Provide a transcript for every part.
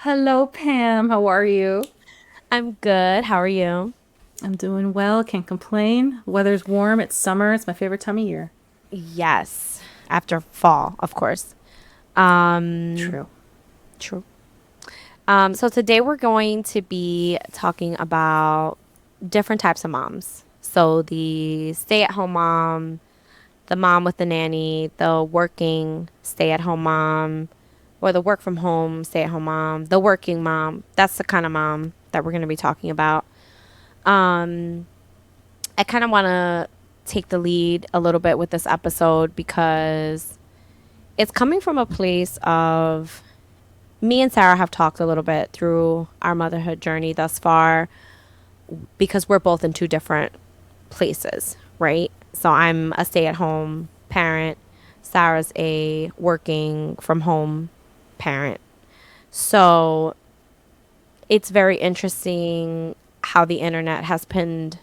Hello, Pam. How are you? I'm good. How are you? I'm doing well. Can't complain. Weather's warm. It's summer. It's my favorite time of year. Yes, after fall, of course. Um, True. True. So today we're going to be talking about different types of moms. So the stay-at-home mom, the mom with the nanny, the working stay-at-home mom, or the work from home stay-at-home mom, the working mom. That's the kind of mom that we're going to be talking about. Um, I kind of want to take the lead a little bit with this episode because it's coming from a place of me and Sarah have talked a little bit through our motherhood journey thus far because we're both in two different places, right? So I'm a stay at home parent, Sarah's a working from home parent. So it's very interesting how the internet has pinned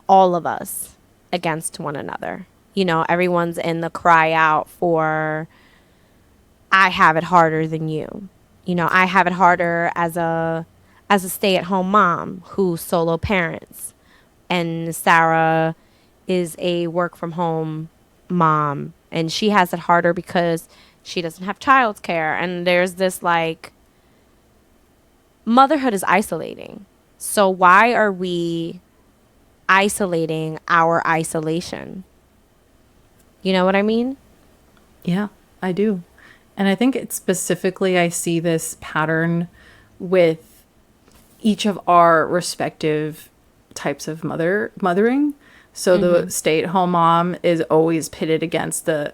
all of us against one another. Everyone's in the cry out for I have it harder than you. I have it harder as a stay-at-home mom who solo parents, and Sarah is a work from home mom and she has it harder because she doesn't have childcare, and there's this like motherhood is isolating. So why are we isolating our isolation? You know what I mean? Yeah, I do. And I think it's specifically, I see this pattern with each of our respective types of mothering. So the Mhm. stay-at-home mom is always pitted against the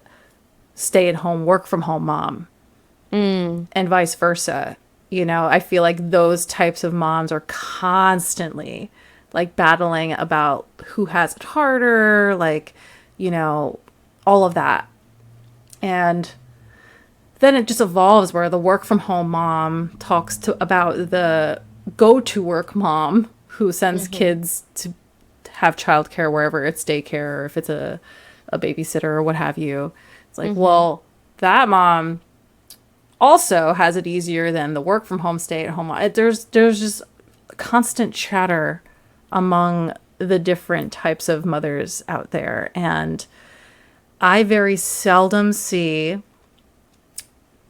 stay-at-home work-from-home mom, Mm. and vice versa. I feel like those types of moms are constantly like battling about who has it harder, like, you know, all of that. And then it just evolves where the work from home mom talks to about the go to work mom who sends Mhm. kids to have childcare wherever it's daycare or if it's a babysitter or what have you. It's like, Mhm. well, that mom also has it easier than the work from home stay at home. There's just constant chatter among the different types of mothers out there, and I very seldom see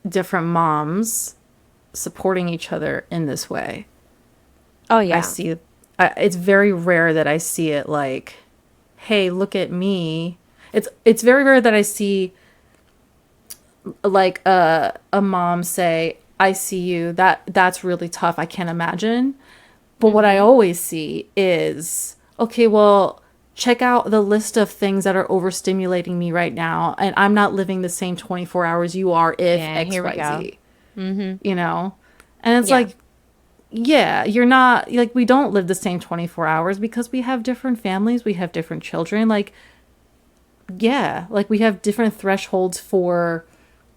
different moms supporting each other in this way. Oh I yeah. see it's very rare that I see it like, hey, look at me. It's very rare that I see like a mom say, I see you, that's really tough, I can't imagine. But what I Mhm. always see is, okay, well, check out the list of things that are overstimulating me right now, and I'm not living the same 24 hours you are if Yeah, here we go. XYZ, Mhm. you know? And it's Yeah. like, yeah, you're not, like, we don't live the same 24 hours because we have different families, we have different children. Like, yeah, like we have different thresholds for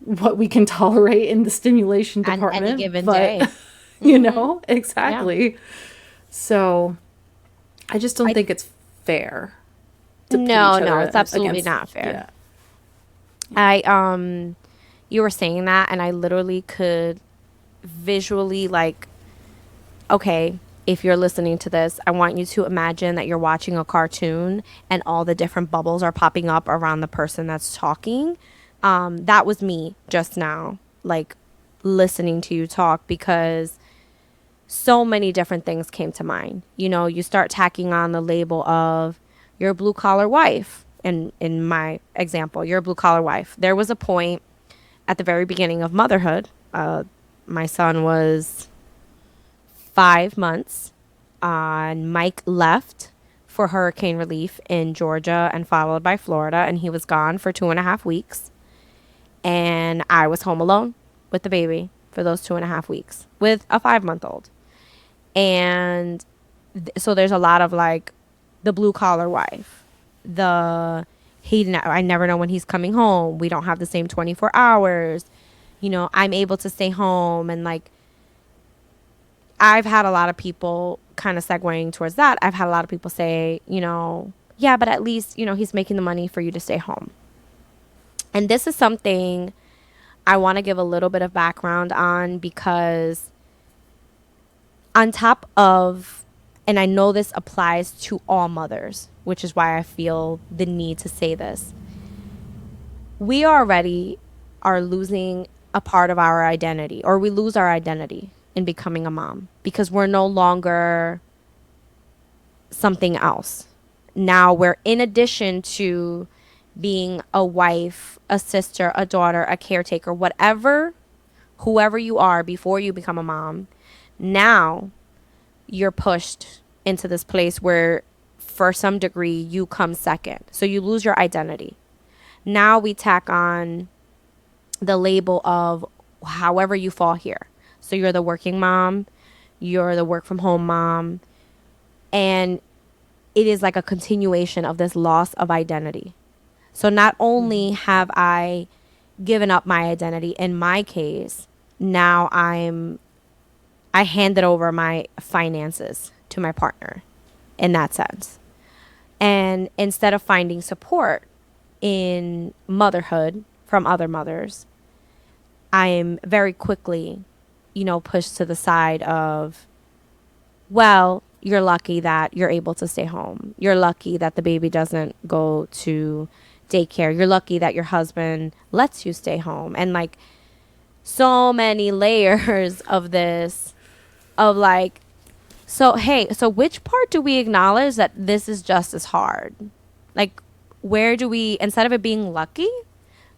what we can tolerate in the stimulation On any department, given but day. Mhm. Yeah. exactly. So I just don't I think it's fair to pit No, each no, other it's absolutely against, not fair. yeah. I You were saying that and I literally could visually like, okay, if you're listening to this, I want you to imagine that you're watching a cartoon and all the different bubbles are popping up around the person that's talking. That was me just now, like listening to you talk because so many different things came to mind. You start tacking on the label of your blue collar wife. And in my example, your blue collar wife. There was a point at the very beginning of motherhood. My son was 5 months. Mike left for hurricane relief in Georgia and followed by Florida, and he was gone for 2.5 weeks. And I was home alone with the baby for those 2.5 weeks with a 5-month old. And so there's a lot of like the blue collar wife, the I never know when he's coming home. We don't have the same 24 hours. I'm able to stay home and like I've had a lot of people kind of segueing towards that. I've had a lot of people say, yeah, but at least, he's making the money for you to stay home. And this is something I want to give a little bit of background on because On top of, and I know this applies to all mothers, which is why I feel the need to say this. We already are losing a part of our identity, or we lose our identity in becoming a mom because we're no longer something else. Now we're, in addition to being a wife, a sister, a daughter, a caretaker, whatever, whoever you are before you become a mom, now you're pushed into this place where, for some degree, you come second. So you lose your identity. Now we tack on the label of however you fall here. So you're the working mom, you're the work from home mom, and it is like a continuation of this loss of identity. So not only have I given up my identity in my case, now I handed over my finances to my partner in that sense. And instead of finding support in motherhood from other mothers, I am very quickly, pushed to the side of, well, you're lucky that you're able to stay home. You're lucky that the baby doesn't go to daycare. You're lucky that your husband lets you stay home. And like so many layers of this, of like, so hey, so which part do we acknowledge that this is just as hard? Like, where do we, instead of it being lucky,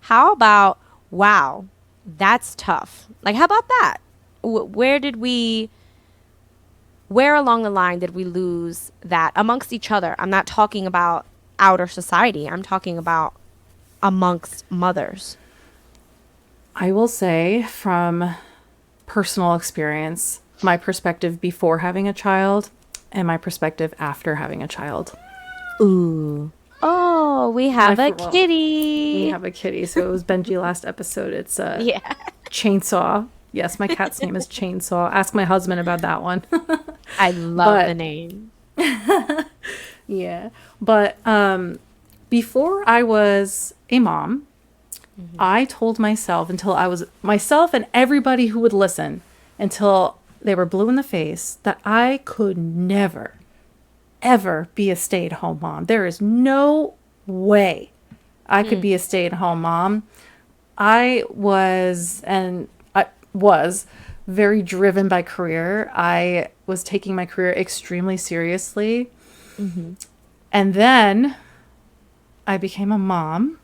how about, wow, that's tough? Like, how about that? Where along the line did we lose that amongst each other? I'm not talking about outer society. I'm talking about amongst mothers. I will say from personal experience, my perspective before having a child and my perspective after having a child. Ooh. Oh, we have a kitty. We have a kitty. So it was Benji last episode. It's Yeah. Chainsaw. Yes, my cat's name is Chainsaw. Ask my husband about that one. I love the name. Yeah. But before I was a mom, I told myself, until I was myself and everybody who would listen, until they were blue in the face, that I could never, ever be a stay-at-home mom. There is no way I could be a stay-at-home mom. I was very driven by career. I was taking my career extremely seriously. And then I became a mom.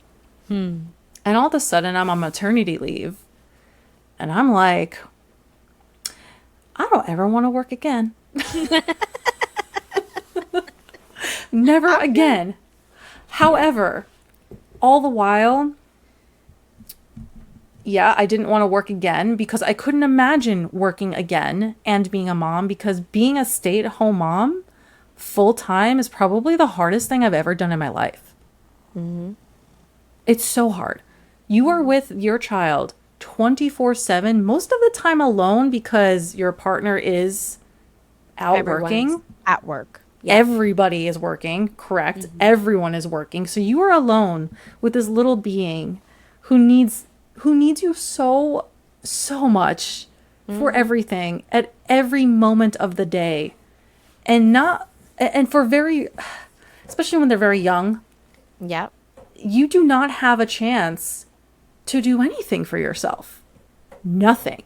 And all of a sudden I'm on maternity leave. And I'm like, I don't ever want to work again. Never again. However, all the while, yeah, I didn't want to work again because I couldn't imagine working again and being a mom, because being a stay-at-home mom full time is probably the hardest thing I've ever done in my life. It's so hard. You are with your child 24/7, most of the time alone, because your partner is out working. At work. Yeah. Everybody is working, correct? Everyone is working. So you are alone with this little being who needs you so much for everything at every moment of the day. And especially when they're very young. Yep. You do not have a chance to do anything for yourself. Nothing.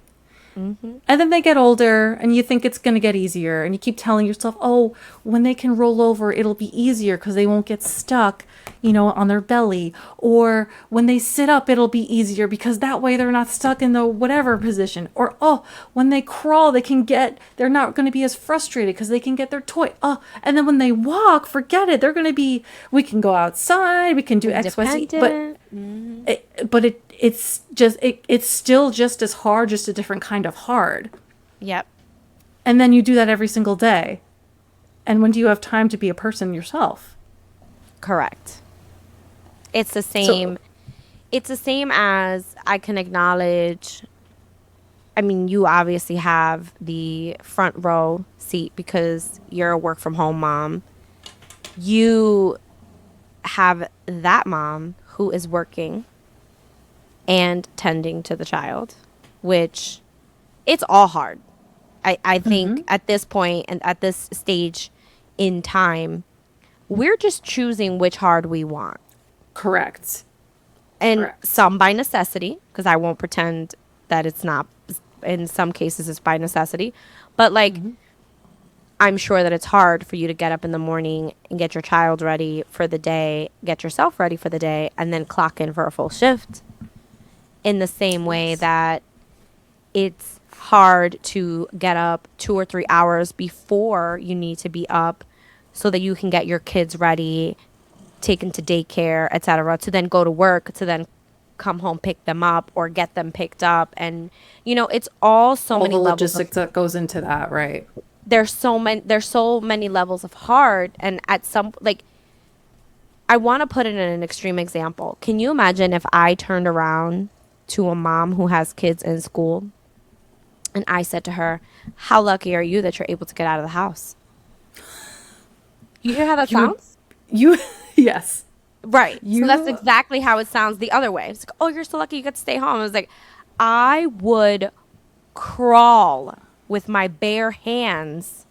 And then they get older and you think it's going to get easier. And you keep telling yourself, oh, when they can roll over, it'll be easier because they won't get stuck, on their belly. Or when they sit up, it'll be easier because that way they're not stuck in the whatever position. Or, oh, when they crawl, they're not going to be as frustrated because they can get their toy. Oh, and then when they walk, forget it. They're going to be, we can go outside, we can do X, Y, Z. But it's still just as hard, just a different kind of hard. Yep. And then you do that every single day. And when do you have time to be a person yourself? Correct. It's the same. It's the same as I can acknowledge. I mean, you obviously have the front row seat because you're a work from home mom. You have that mom who is working and tending to the child, which it's all hard. I think at this point and at this stage in time, we're just choosing which hard we want. Correct. And Correct. some by necessity, because I won't pretend that it's not. In some cases, it's by necessity. But like, I'm sure that it's hard for you to get up in the morning and get your child ready for the day, get yourself ready for the day, and then clock in for a full shift. In the same way Yes. that it's hard to get up 2 or 3 hours before you need to be up so that you can get your kids ready, taken to daycare, etc., to then go to work, to then come home, pick them up or get them picked up. And it's all so All the many levels of logistics that goes into that, right? there's so many levels of hard. And at some, like, I want to put it in an extreme example. Can you imagine if I turned around to a mom who has kids in school and I said to her, how lucky are you that you're able to get out of the house? You hear how that You would, sounds? you, yes. Right. So that's You, exactly how it sounds the other way. It's like, oh, you're so lucky you get to stay home. I was like, I would crawl with my bare hands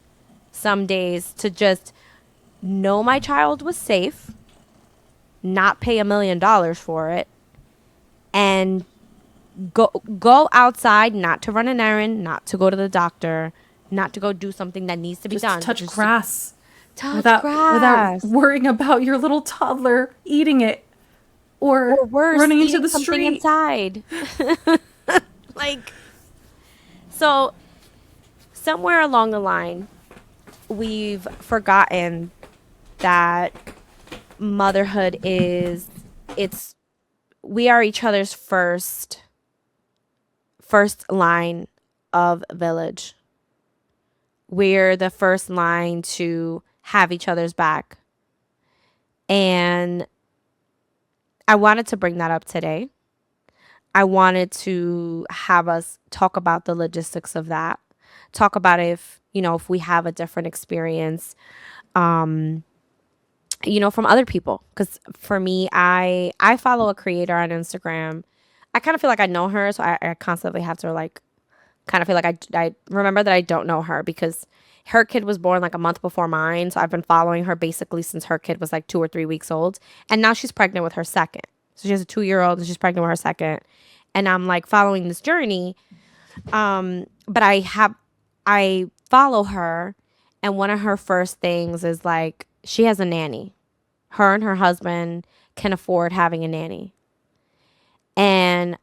some days to just know my child was safe, not pay $1 million for it, and go outside, not to run an errand, not to go to the doctor, not to go do something that needs to be just to done, touch just to grass touch without grass. worrying about your little toddler eating it or Or worse, running into eating the something street. inside. Like, so somewhere along the line, we've forgotten that motherhood is it's we are each other's first line of village. We're the first line to have each other's back. And I wanted to bring that up today. I wanted to have us talk about the logistics of that. Talk about if we have a different experience, um, from other people. Because for me, I follow a creator on Instagram. I kind of feel like I know her, so I constantly have to like kind of feel like I remember that I don't know her because her kid was born like a month before mine. So I've been following her basically since her kid was like 2 or 3 weeks old. And now she's pregnant with her second. So she has a 2-year-old and she's pregnant with her second. And I'm like following this journey. But I follow her, and one of her first things is like she has a nanny. Her and her husband can afford having a nanny. And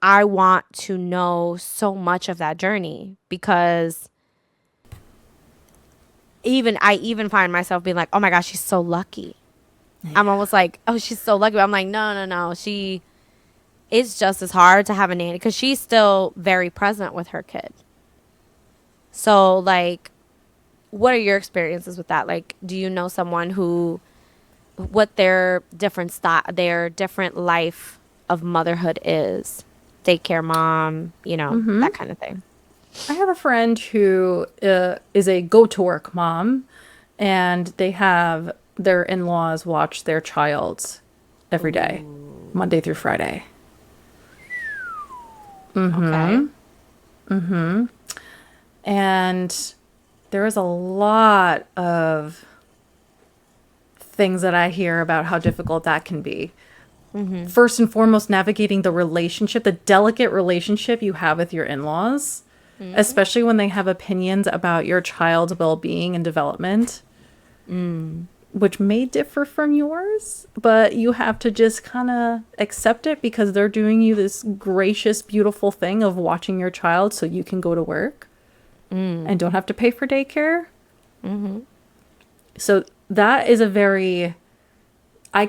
I want to know so much of that journey because I even find myself being like, oh my gosh, she's so lucky. I'm almost like, oh, she's so lucky. But I'm like, no, no, no. It's just as hard to have a nanny because she's still very present with her kid. So, like, what are your experiences with that? Like, do you know someone what their different life of motherhood is? Daycare mom, that kind of thing. I have a friend who is a go to work mom, and they have their in laws watch their child every day, Monday through Friday. Okay. And there is a lot of things that I hear about how difficult that can be. First and foremost, navigating the relationship, the delicate relationship you have with your in laws, especially when they have opinions about your child's well being and development, which may differ from yours, but you have to just kind of accept it because they're doing you this gracious, beautiful thing of watching your child so you can go to work and don't have to pay for daycare. So that is a very, I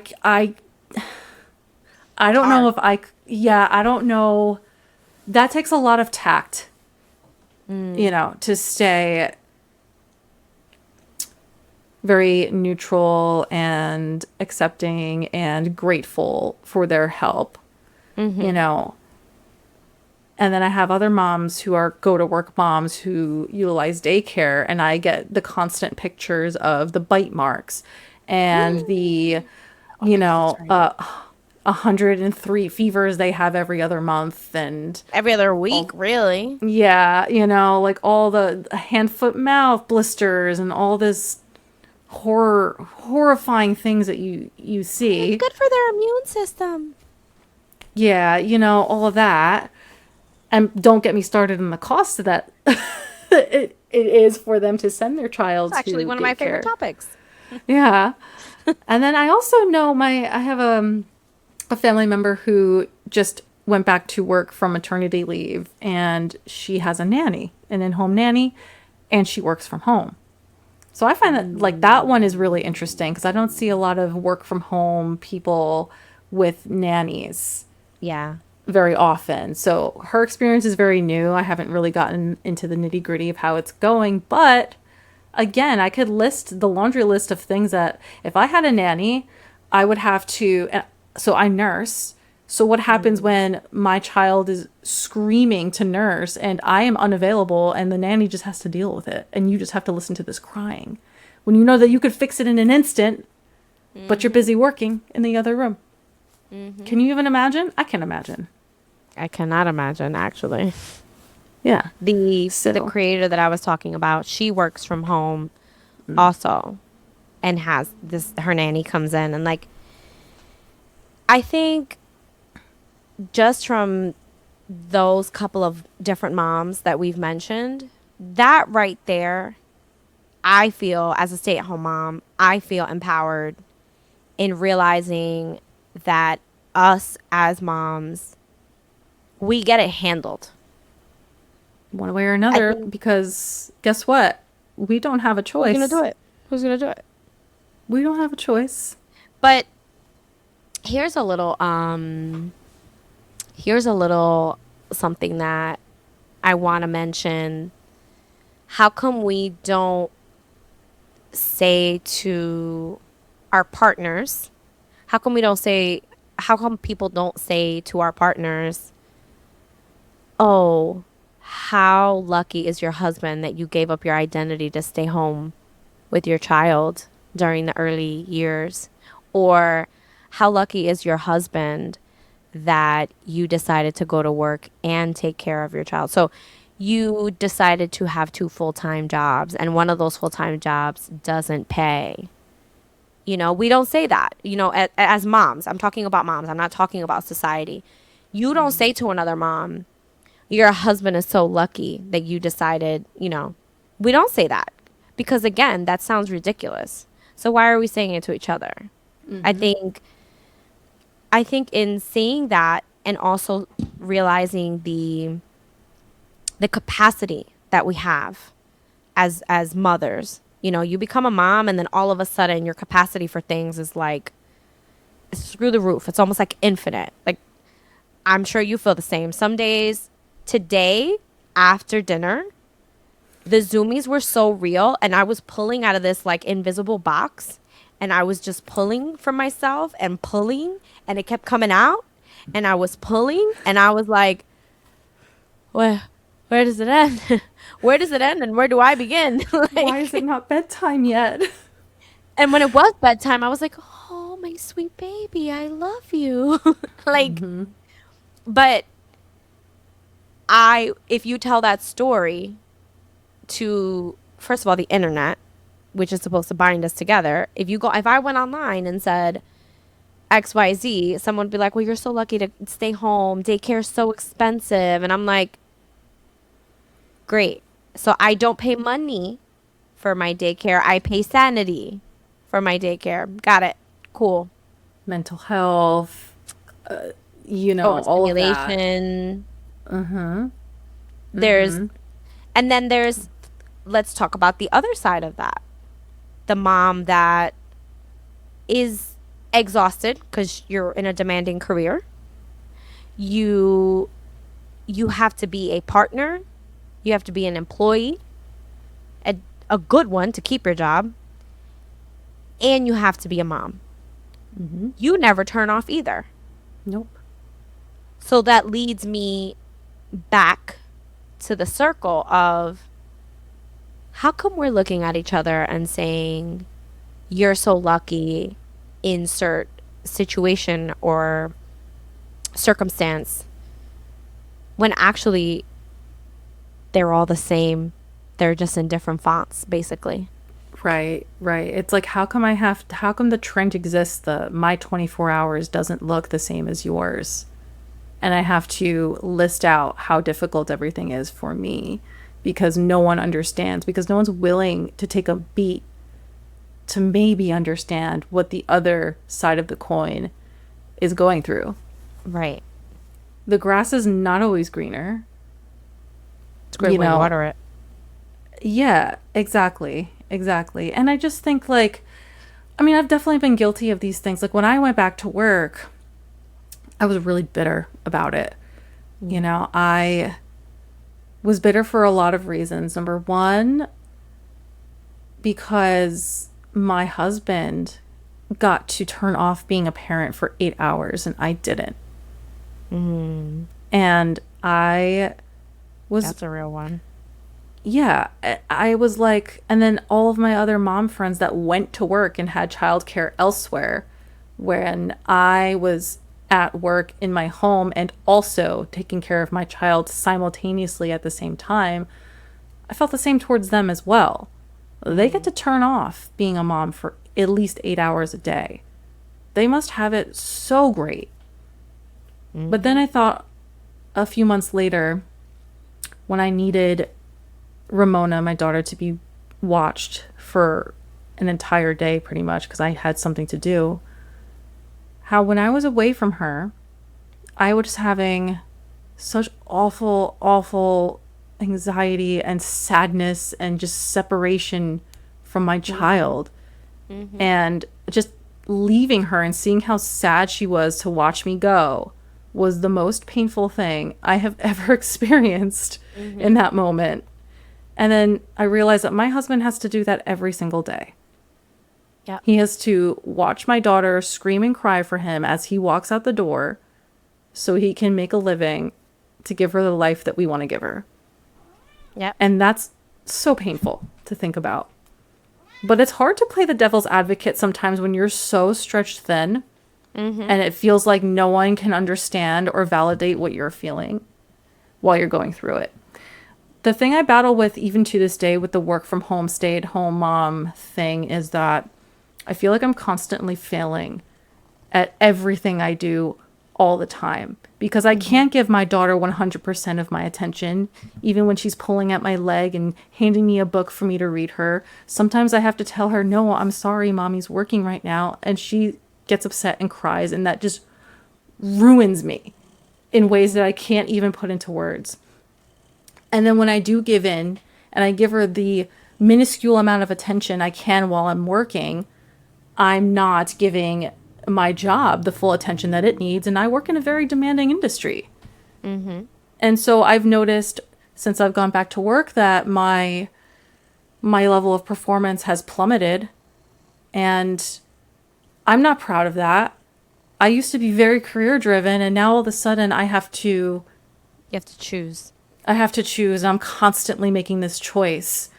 don't know Hard. if yeah, I don't know. That takes a lot of tact, to stay very neutral and accepting and grateful for their help, you know. And then I have other moms who are go to work moms who utilize daycare, and I get the constant pictures of the bite marks and the, you Okay, so know, sorry. 103 fevers they have every other month, and Every other week, all, really. yeah, like all the hand, foot, mouth blisters and all this horrifying things that you It's see. good for their immune system. Yeah, all of that. And don't get me started on the cost of that. It is for them to send their child It's actually to one of my favorite daycare. topics. Yeah. And then I also know I have a family member who just went back to work from maternity leave, and she has a nanny, an in-home nanny, and she works from home. So I find that like that one is really interesting because I don't see a lot of work from home people with nannies Yeah. very often. So her experience is very new. I haven't really gotten into the nitty gritty of how it's going, but again, I could list the laundry list of things that if I had a nanny, I would have to. So I nurse. So what happens when my child is screaming to nurse and I am unavailable and the nanny just has to deal with it and you just have to listen to this crying when you know that you could fix it in an instant, but you're busy working in the other room. Can you even imagine? I can imagine. I cannot imagine, actually. Yeah. The So, creator that I was talking about, she works from home also, and has this, her nanny comes in, and like, I think just from those couple of different moms that we've mentioned, that right there, I feel as a stay-at-home mom, I feel empowered in realizing that us as moms, we get it handled. one way or I another, think because guess what? We don't have a who's gonna do choice. it? Who's gonna do it? We don't have a choice. But here's a little here's a little something that I want to mention. How come we don't say to our partners? How come we don't say, how come people don't say to our partners, "Oh, how lucky is your husband that you gave up your identity to stay home with your child during the early years?" Or, "How lucky is your husband that you decided to go to work and take care of your child?" So you decided to have two full-time jobs, and one of those full-time jobs doesn't pay. We don't say that, as moms. I'm talking about moms. I'm not talking about society. You don't say to another mom, "Your husband is so lucky that you decided," we don't say that because, again, that sounds ridiculous. So why are we saying it to each other? I think in saying that and also realizing the capacity that we have as mothers. You become a mom and then all of a sudden your capacity for things is like through the roof. It's almost like infinite. Like, I'm sure you feel the same. Some days, today after dinner, the zoomies were so real and I was pulling out of this like invisible box and I was just pulling for myself and pulling and it kept coming out and I was pulling and I was like, where does it end? Where does it end and where do I begin? Why is it not bedtime yet? And when it was bedtime, I was like, "Oh, my sweet baby, I love you." Like, but if you tell that story to, first of all, the internet, which is supposed to bind us together, if I went online and said XYZ, someone would be like, "Well, you're so lucky to stay home. Daycare's so expensive." And I'm like, great. So I don't pay money for my daycare. I pay sanity for my daycare. Got it. Cool. Mental health, Oh, all of that. stimulation. There's, and then let's talk about the other side of that. The mom that is exhausted because you're in a demanding career. You have to be a partner. You have to be an employee, a good one to keep your job, and you have to be a mom. You never turn off either. Nope. So that leads me back to the circle of how come we're looking at each other and saying, "You're so lucky, insert situation or circumstance when actually they're all the same. They're just in different fonts, basically. Right, right. It's like how come the trend exists, the my 24 hours doesn't look the same as yours? And I have to list out how difficult everything is for me because no one understands, because no one's willing to take a beat to maybe understand what the other side of the coin is going through. Right. The grass is not always greener, It's great you when you know. water it. Yeah, exactly. Exactly. And I just think like I mean, I've definitely been guilty of these things. Like when I went back to work, I was really bitter about it. You know, I was bitter for a lot of reasons. Number one, because my husband got to turn off being a parent for 8 hours and I didn't. Mm, And I was, that's a real one. yeah, I was like, and then all of my other mom friends that went to work and had childcare elsewhere when I was at work in my home and also taking care of my child simultaneously at the same time, I felt the same towards them as well. They get to turn off being a mom for at least 8 hours a day. They must have it so great. But then I thought a few months later, when I needed Ramona, my daughter, to be watched for an entire day pretty much because I had something to do, how when I was away from her, I was having such awful, awful anxiety and sadness and just separation from my child. And just leaving her and seeing how sad she was to watch me go was the most painful thing I have ever experienced in that moment. And then I realized that my husband has to do that every single day. Yeah. He has to watch my daughter scream and cry for him as he walks out the door so he can make a living to give her the life that we want to give her. Yep. And that's so painful to think about. But it's hard to play the devil's advocate sometimes when you're so stretched thin and it feels like no one can understand or validate what you're feeling while you're going through it. The thing I battle with even to this day with the work from home, stay at home mom thing is that I feel like I'm constantly failing at everything I do all the time because I can't give my daughter 100% of my attention, even when she's pulling at my leg and handing me a book for me to read her. Sometimes I have to tell her, no, I'm sorry, mommy's working right now. And she gets upset and cries, and that just ruins me in ways that I can't even put into words. And then when I do give in and I give her the minuscule amount of attention I can while I'm working, I'm not giving my job the full attention that it needs. And I work in a very demanding industry. And so I've noticed since I've gone back to work that my level of performance has plummeted. And I'm not proud of that. I used to be very career driven, and now all of a sudden I have to You have to choose. choose. I'm constantly making this choice.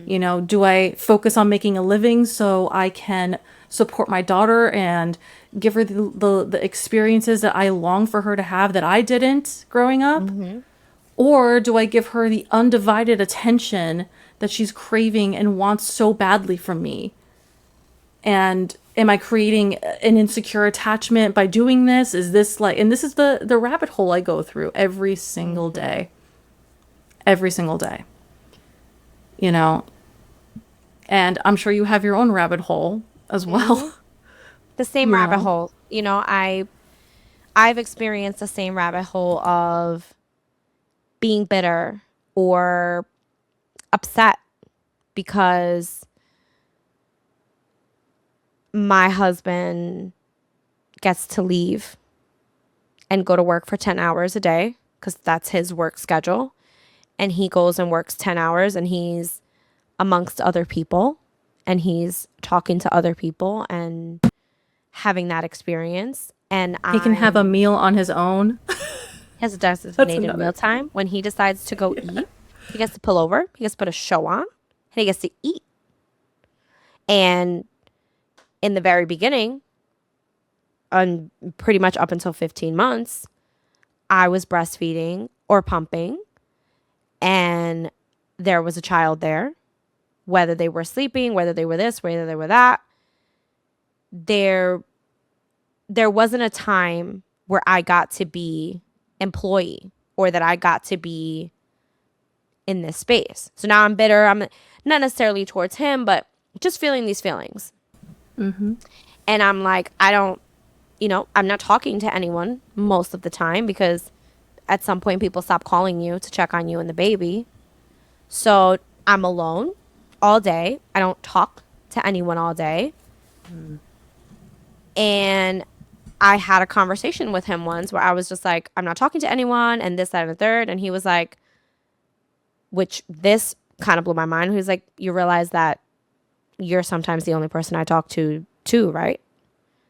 You know, do I focus on making a living so I can support my daughter and give her the experiences that I long for her to have that I didn't growing up? Or do I give her the undivided attention that she's craving and wants so badly from me? And am I creating an insecure attachment by doing this? Is this like, and this is the rabbit hole I go through every single day. Every single day. You know, and I'm sure you have your own rabbit hole as well. The same You rabbit know? hole. You know, I've experienced the same rabbit hole of being bitter or upset because my husband gets to leave and go to work for 10 hours a day because that's his work schedule. And he goes and works 10 hours and he's amongst other people and he's talking to other people and having that experience. And He can have a I'm meal on his own. his That's designated another. mealtime. When he decides to go eat, he gets to pull over, he gets to put a show on, and he gets to eat. And in the very beginning, pretty much up until 15 months, I was breastfeeding or pumping, and there was a child there, whether they were sleeping, whether they were this, whether they were that. There wasn't a time where I got to be employee or that I got to be in this space. So now I'm bitter. I'm not necessarily towards him, but just feeling these feelings. Mm-hmm. And I'm like, I'm not talking to anyone most of the time because at some point people stop calling you to check on you and the baby. So I'm alone all day. I don't talk to anyone all day. And I had a conversation with him once where I was just like, I'm not talking to anyone and this, that, and the third. And he was like, which this kind of blew my mind. He was like, you realize that you're sometimes the only person I talk to too, right?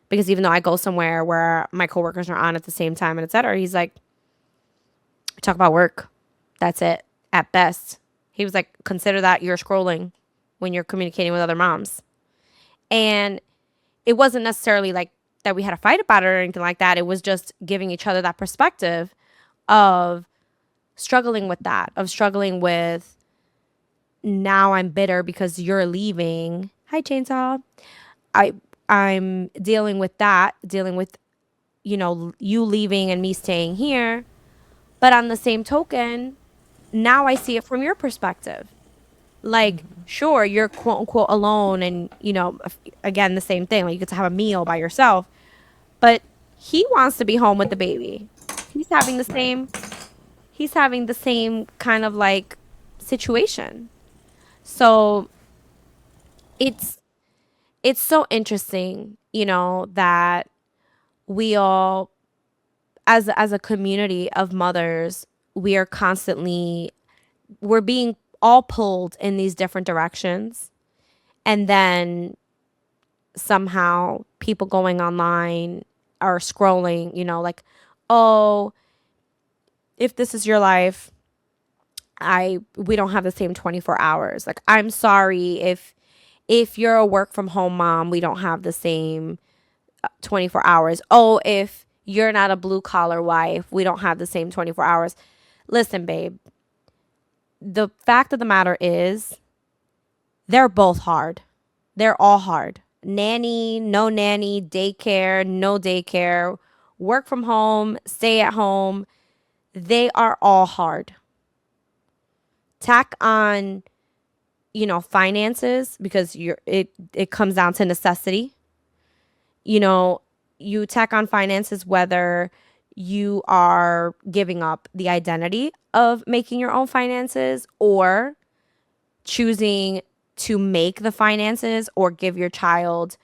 Because even though I go somewhere where my coworkers are on at the same time and et cetera, he's like, we talk about work. That's it at best. He was like, consider that you're scrolling when you're communicating with other moms. And it wasn't necessarily like that we had a fight about it or anything like that. It was just giving each other that perspective of struggling with that, of struggling with now I'm bitter because you're leaving. Hi, Chainsaw. I'm dealing with that, dealing with, you leaving and me staying here. But on the same token, now I see it from your perspective. Like, sure, you're quote unquote alone and, again, the same thing. Like, you get to have a meal by yourself. But he wants to be home with the baby. He's having the Right. same, he's having the same kind of like situation. So it's so interesting, that we all as a community of mothers, we are constantly we're being all pulled in these different directions. And then somehow people going online are scrolling, like, oh, if this is your life, we don't have the same 24 hours. Like, I'm sorry if you're a work from home mom, we don't have the same 24 hours. Oh, if you're not a blue collar wife, we don't have the same 24 hours. Listen, babe, the fact of the matter is they're both hard. They're all hard. Nanny, no nanny, daycare, no daycare, work from home, stay at home. They are all hard. Tack on, finances because it comes down to necessity. You know, you tack on finances whether you are giving up the identity of making your own finances or choosing to make the finances or give your child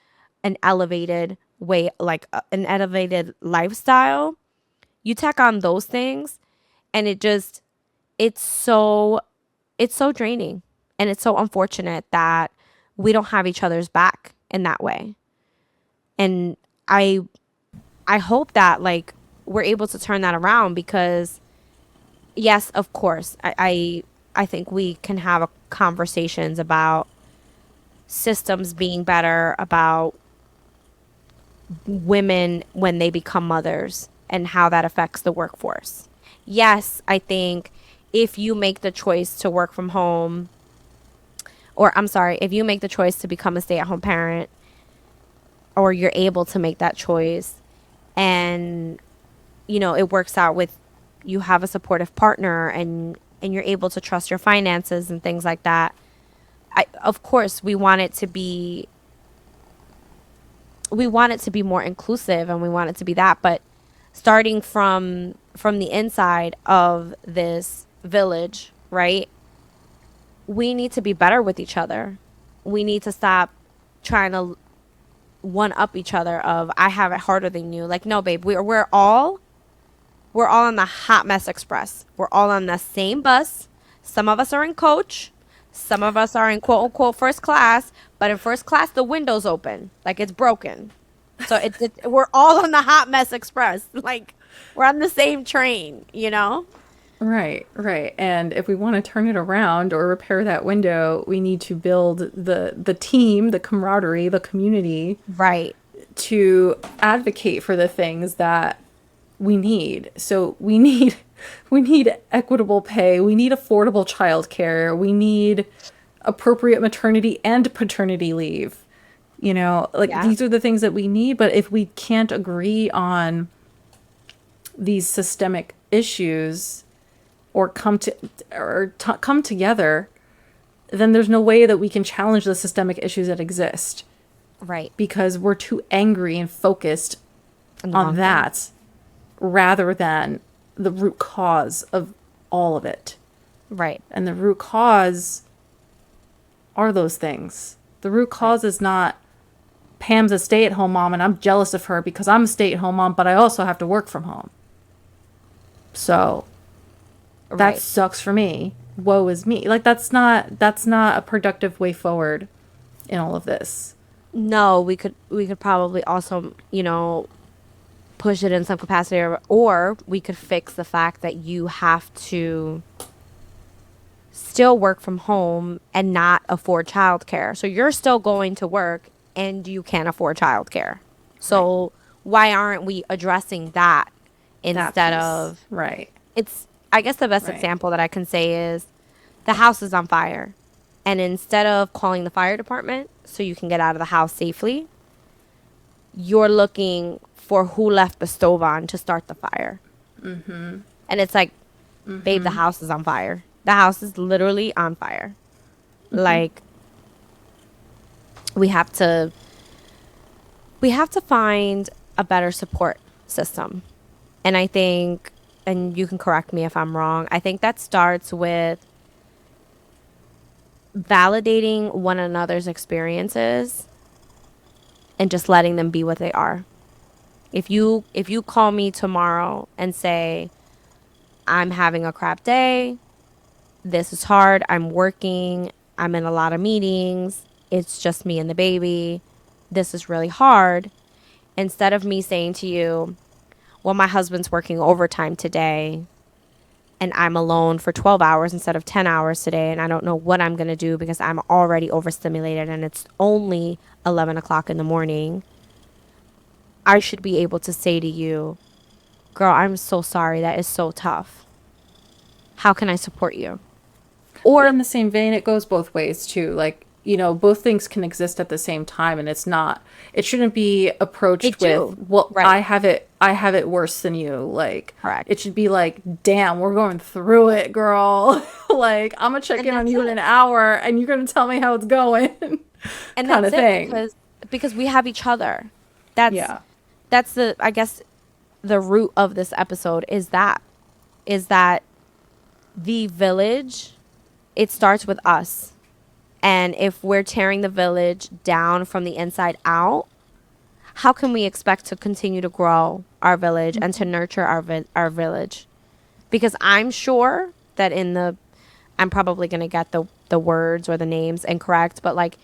an elevated way, like an elevated lifestyle. You tack on those things and it's so it's so draining, and it's so unfortunate that we don't have each other's back in that way. And I hope that like we're able to turn that around because yes, of course, I think we can have conversations about systems being better, about women when they become mothers and how that affects the workforce. Yes, I think if you make the choice to work from home, or I'm sorry, if you make the choice to become a stay-at-home parent, or you're able to make that choice, and it works out with you have a supportive partner and you're able to trust your finances and things like that. Of course, we want it to be more inclusive and we want it to be that, but starting from the inside of this village, right? We need to be better with each other. We need to stop trying to one up each other of I have it harder than you. Like, no, babe, we're all on the hot mess express. We're all on the same bus. Some of us are in coach. Some of us are in quote unquote first class, but in first class the window's open, like it's broken. So we're all on the hot mess express. Like we're on the same train. Right, right. And if we want to turn it around or repair that window, we need to build the team, the camaraderie, the community Right. to advocate for the things that we need. So we need equitable pay, we need affordable childcare, we need appropriate maternity and paternity leave. Like Yeah. these are the things that we need, but if we can't agree on these systemic issues or come together, then there's no way that we can challenge the systemic issues that exist Right. because we're too angry and focused And the on wrong thing. that rather than the root cause of all of it. Right. And the root cause are those things. The root Right. cause is not Pam's a stay-at-home mom and I'm jealous of her because I'm a stay-at-home mom, but I also have to work from home. So that Right. sucks for me. Woe is me. Like that's not a productive way forward in all of this. No, we could probably also, push it in some capacity, or we could fix the fact that you have to still work from home and not afford childcare. So you're still going to work and you can't afford childcare. Right. So why aren't we addressing that That instead piece. of Right. it's I guess the best Right. example that I can say is the house is on fire. And instead of calling the fire department so you can get out of the house safely, you're looking for who left the stove on to start the fire. And it's like, babe, the house is on fire. The house is literally on fire. Like, we have to find a better support system. And I think, and you can correct me if I'm wrong, I think that starts with validating one another's experiences and just letting them be what they are. If you call me tomorrow and say, I'm having a crap day, this is hard, I'm working, I'm in a lot of meetings, it's just me and the baby, this is really hard, instead of me saying to you, well, my husband's working overtime today and I'm alone for 12 hours instead of 10 hours today, and I don't know what I'm going to do because I'm already overstimulated and it's only 11 o'clock in the morning. I should be able to say to you, girl, I'm so sorry. That is so tough. How can I support you? But Or in the same vein, it goes both ways too. Like, both things can exist at the same time and it shouldn't be they approached with, do. well, Right. I have it worse than you. Like, Correct. it should be like, damn, we're going through it, girl. Like, I'm gonna check And in on that's you in it. an hour and you're gonna tell me how it's going. And Kind that's of it thing. because we have each other. That's Yeah. that's the I guess the root of this episode is that the village, it starts with us. And if we're tearing the village down from the inside out, how can we expect to continue to grow our village and to nurture our village? Because I'm sure that I'm probably going to get the words or the names incorrect, but like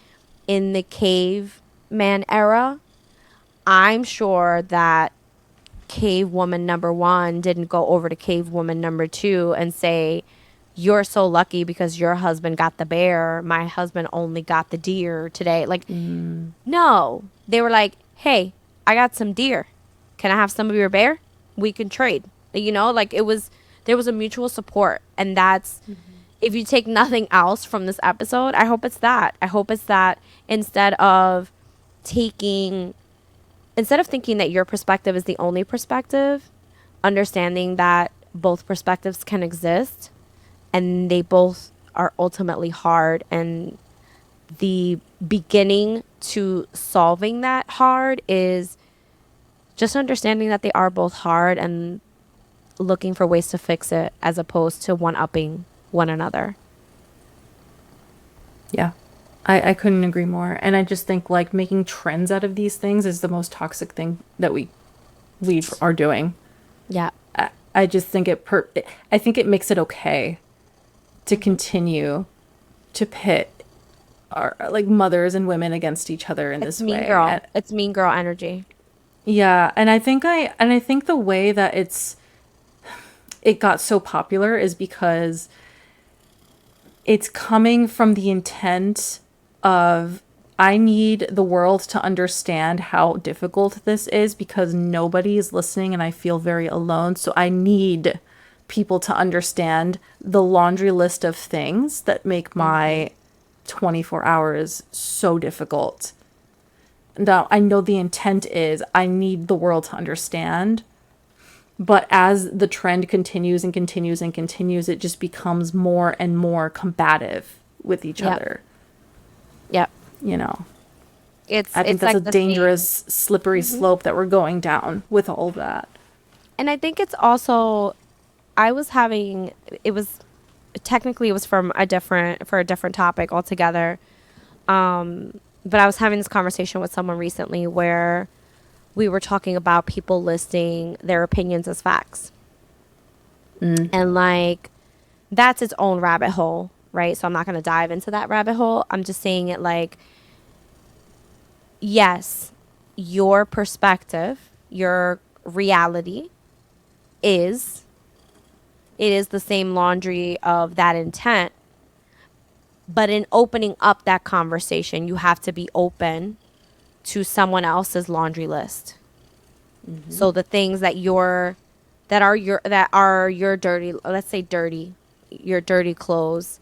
in the caveman era, I'm sure that cave woman number one didn't go over to cave woman number two and say, you're so lucky because your husband got the bear, my husband only got the deer today. Like, no, they were like, hey, I got some deer, can I have some of your bear? We can trade, like there was a mutual support. And that's, if you take nothing else from this episode, I hope it's that taking instead of thinking that your perspective is the only perspective, understanding that both perspectives can exist and they both are ultimately hard, and the beginning to solving that hard is just understanding that they are both hard and looking for ways to fix it as opposed to one-upping one another. Yeah. I couldn't agree more. And I just think like making trends out of these things is the most toxic thing that we are doing. Yeah. I just think I think it makes it okay to continue to pit our like mothers and women against each other in It's this mean way. girl. It's mean girl energy. Yeah, and I think the way that it got so popular is because it's coming from the intent of I need the world to understand how difficult this is because nobody is listening and I feel very alone. So I need people to understand the laundry list of things that make my 24 hours so difficult. Now, I know the intent is I need the world to understand, but as the trend continues and continues and continues, it just becomes more and more combative with each Yep. other, Yep. you know. It's I think it's that's a like the same. dangerous, slippery slope that we're going down with all of that. And I think it's also I was having it was technically it was from a different topic altogether. But I was having this conversation with someone recently where we were talking about people listing their opinions as facts. And like that's its own rabbit hole, right? So I'm not going to dive into that rabbit hole. I'm just saying it like yes, your perspective, your reality is it is the same laundry of that intent. But in opening up that conversation, you have to be open to someone else's laundry list. So the things that are your dirty, let's say dirty, your dirty clothes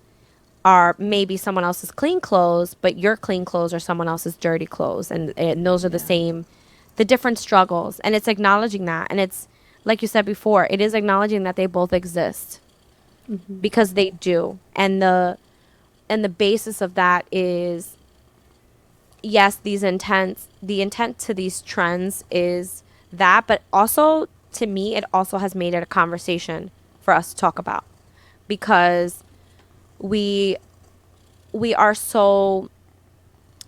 are maybe someone else's clean clothes, but your clean clothes are someone else's dirty clothes, and those are the same, the different struggles, and it's acknowledging that, and it's like you said before, it is acknowledging that they both exist because they do, and the basis of that is yes, the intent to these trends is that, but also to me, it also has made it a conversation for us to talk about because we we are so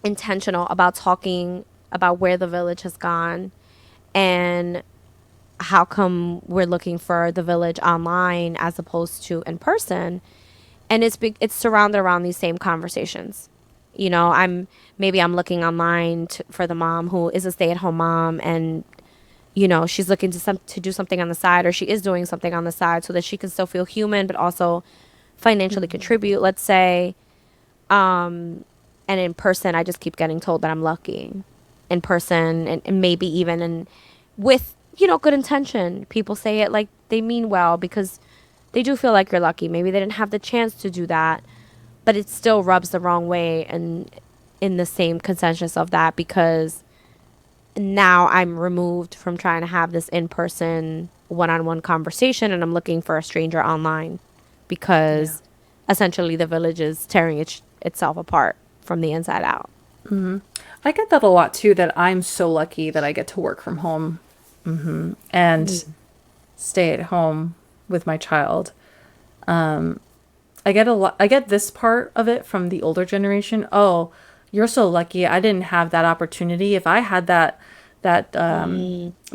intentional about talking about where the village has gone and how come we're looking for the village online as opposed to in person, and it's surrounded around these same conversations. You know, I'm looking online for the mom who is a stay-at-home mom, and you know she's looking to do something on the side, or she is doing something on the side so that she can still feel human but also financially contribute, let's say. And in person I just keep getting told that I'm lucky in person, and maybe even in with good intention, people say it like they mean well because they do feel like you're lucky, maybe they didn't have the chance to do that, but it still rubs the wrong way, and in the same consensus of that, because now I'm removed from trying to have this in-person one-on-one conversation and I'm looking for a stranger online Yeah. because essentially the village is tearing itself apart from the inside out. I get that a lot too, that I'm so lucky that I get to work from home and stay at home with my child. I get a lot. I get this part of it from the older generation. Oh, you're so lucky. I didn't have that opportunity. If I had that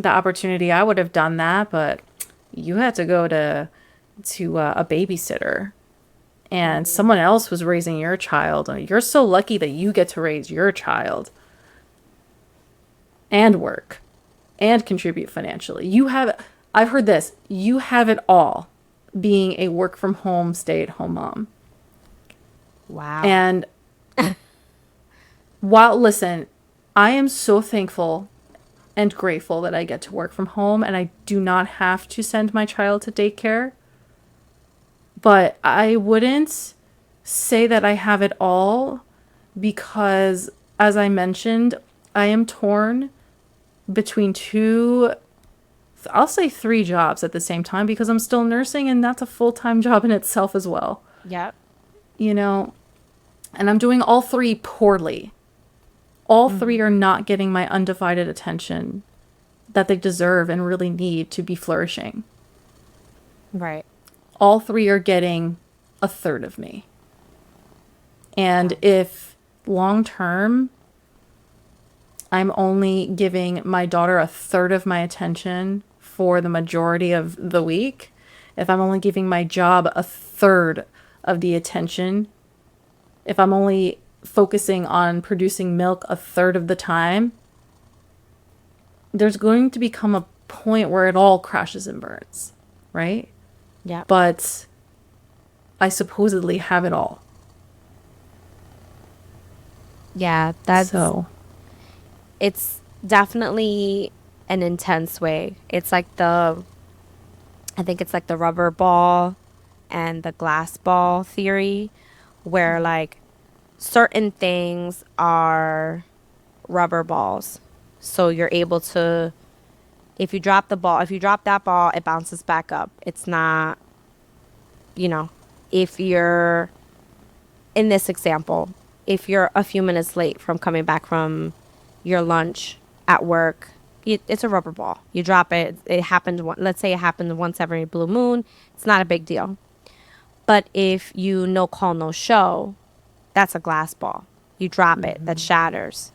opportunity, I would have done that. But you had to go to a babysitter, and someone else was raising your child. You're so lucky that you get to raise your child and work and contribute financially. I've heard this. You have it all being a work from home, stay at home mom. Wow. And listen, I am so thankful and grateful that I get to work from home and I do not have to send my child to daycare. But I wouldn't say that I have it all because, as I mentioned, I am torn between I'll say three jobs at the same time because I'm still nursing and that's a full-time job in itself as well. Yep. You know, and I'm doing all three poorly. All three are not getting my undivided attention that they deserve and really need to be flourishing. Right. All three are getting a third of me. And if long term, I'm only giving my daughter a third of my attention for the majority of the week, if I'm only giving my job a third of the attention, if I'm only focusing on producing milk a third of the time, there's going to become a point where it all crashes and burns, right? Yep. But I supposedly have it all. Yeah, So, it's definitely an intense way. I think it's like the rubber ball and the glass ball theory, where like certain things are rubber balls. So you're able to, if you drop that ball, it bounces back up. It's not, you know, if you're, in this example, if you're a few minutes late from coming back from your lunch at work, it's a rubber ball. You drop it. It happens. Let's say it happens once every blue moon. It's not a big deal. But if you no call, no show, that's a glass ball. You drop it, that shatters.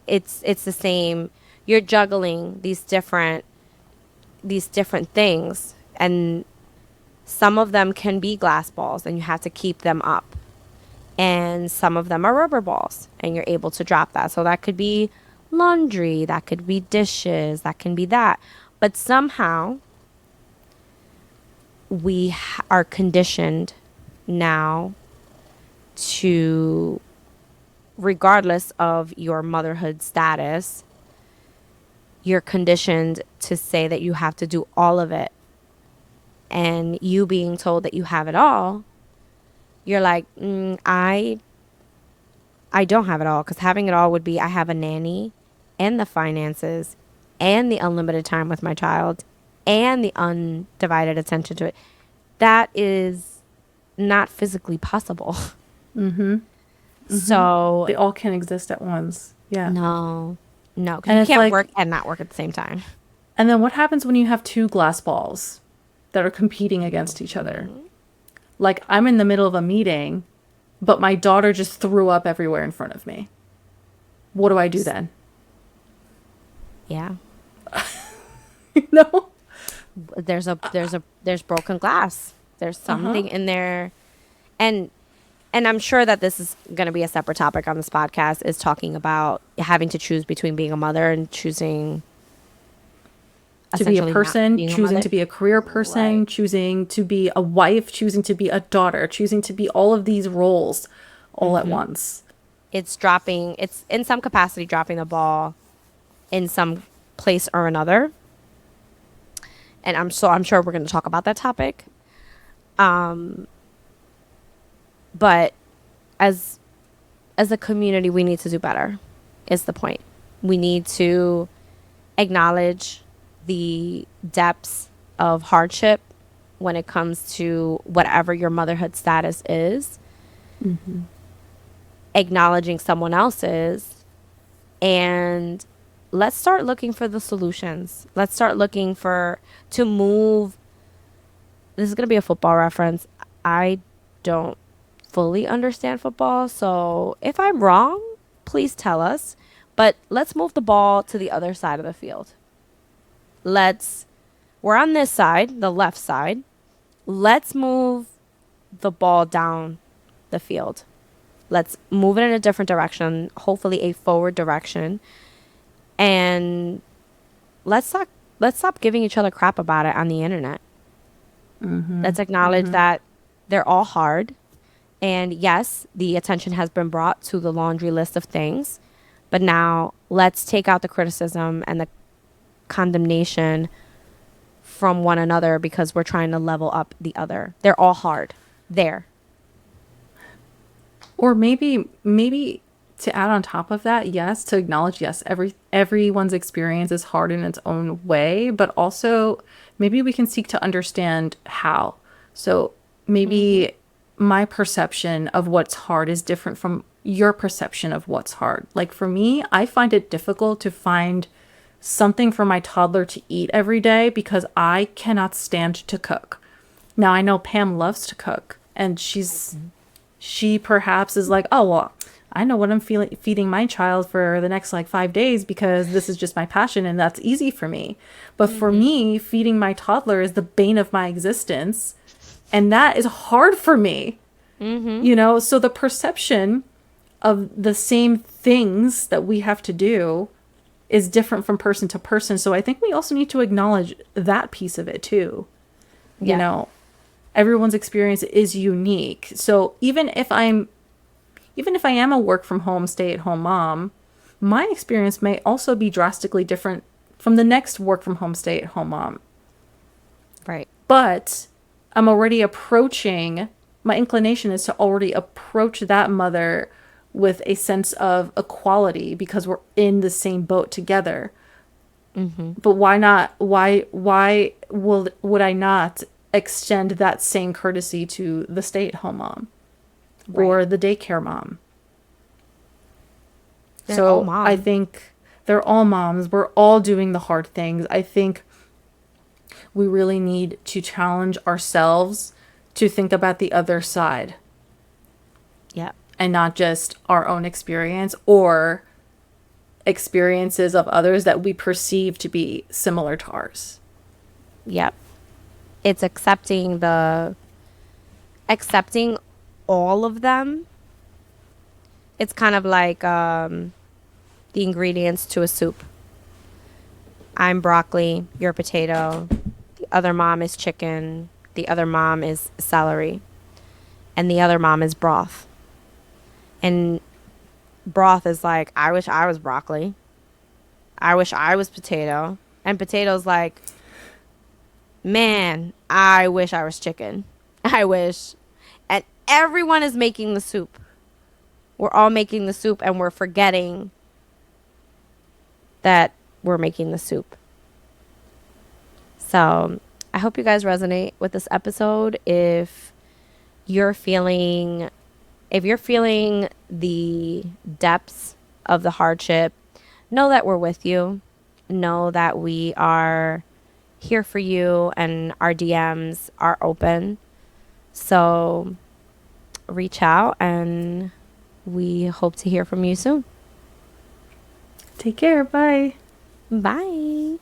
It's the same. You're juggling these different things, and some of them can be glass balls, and you have to keep them up. And some of them are rubber balls, and you're able to drop that. So that could be laundry, that could be dishes, that can be that. But somehow are conditioned now to, regardless of your motherhood status, you're conditioned to say that you have to do all of it. And you being told that you have it all, you're like, I don't have it all, because having it all would be I have a nanny and the finances and the unlimited time with my child and the undivided attention to it. That is not physically possible. So they all can exist at once. Yeah. no, no, because And you it's can't like, work and not work at the same time. and then what happens when you have two glass balls that are competing against each other? Like, I'm in the middle of a meeting, but my daughter just threw up everywhere in front of me. What do I do then? Yeah, No? there's broken glass. There's something in there, and I'm sure that this is going to be a separate topic on this podcast, is talking about having to choose between being a mother and choosing To be a essentially not person, being a choosing mother. to be a career person, Right. choosing to be a wife, choosing to be a daughter, choosing to be all of these roles all at once. It's in some capacity dropping the ball in some place or another. And I'm sure we're going to talk about that topic. But as a community, we need to do better, is the point. We need to acknowledge the depths of hardship when it comes to whatever your motherhood status is, acknowledging someone else's, and let's start looking for the solutions. Let's start looking to move. This is going to be a football reference. I don't fully understand football, so if I'm wrong, please tell us. But let's move the ball to the other side of the field. We're on this side, the left side. Let's move the ball down the field. Let's move it in a different direction, hopefully a forward direction. And let's stop giving each other crap about it on the internet. Let's acknowledge that they're all hard. And yes, the attention has been brought to the laundry list of things. But now let's take out the criticism and the condemnation from one another because we're trying to level up the other. They're all hard. There. Or maybe to add on top of that, yes, to acknowledge, yes, everyone's experience is hard in its own way, but also maybe we can seek to understand how. So maybe my perception of what's hard is different from your perception of what's hard. Like for me, I find it difficult to find something for my toddler to eat every day because I cannot stand to cook. Now I know Pam loves to cook, and she perhaps is like, oh well, I know what I'm feeding my child for the next like 5 days because this is just my passion and that's easy for me. But for me, feeding my toddler is the bane of my existence, and that is hard for me. So the perception of the same things that we have to do is different from person to person. So I think we also need to acknowledge that piece of it too. Yeah. Everyone's experience is unique. So even if I'm even if I am a work from home, stay at home mom, my experience may also be drastically different from the next work from home, stay at home mom. Right. But I'm already approaching, my inclination is to already approach that mother with a sense of equality because we're in the same boat together. But why not? Would I not extend that same courtesy to the stay-at-home mom or Right. the daycare mom? They're all So I mom. think they're all moms. We're all doing the hard things. I think we really need to challenge ourselves to think about the other side Yeah. and not just our own experience or experiences of others that we perceive to be similar to ours. Yep. It's accepting all of them. It's kind of like the ingredients to a soup. I'm broccoli, you're potato. The other mom is chicken. The other mom is celery. And the other mom is broth. And broth is like, I wish I was broccoli. I wish I was potato. And potato's like, man, I wish I was chicken. I wish. And everyone is making the soup. We're all making the soup and we're forgetting that we're making the soup. So I hope you guys resonate with this episode. You're feeling, if you're feeling the depths of the hardship, know that we're with you. Know that we are here for you and our DMs are open. So reach out and we hope to hear from you soon. Take care. Bye. Bye.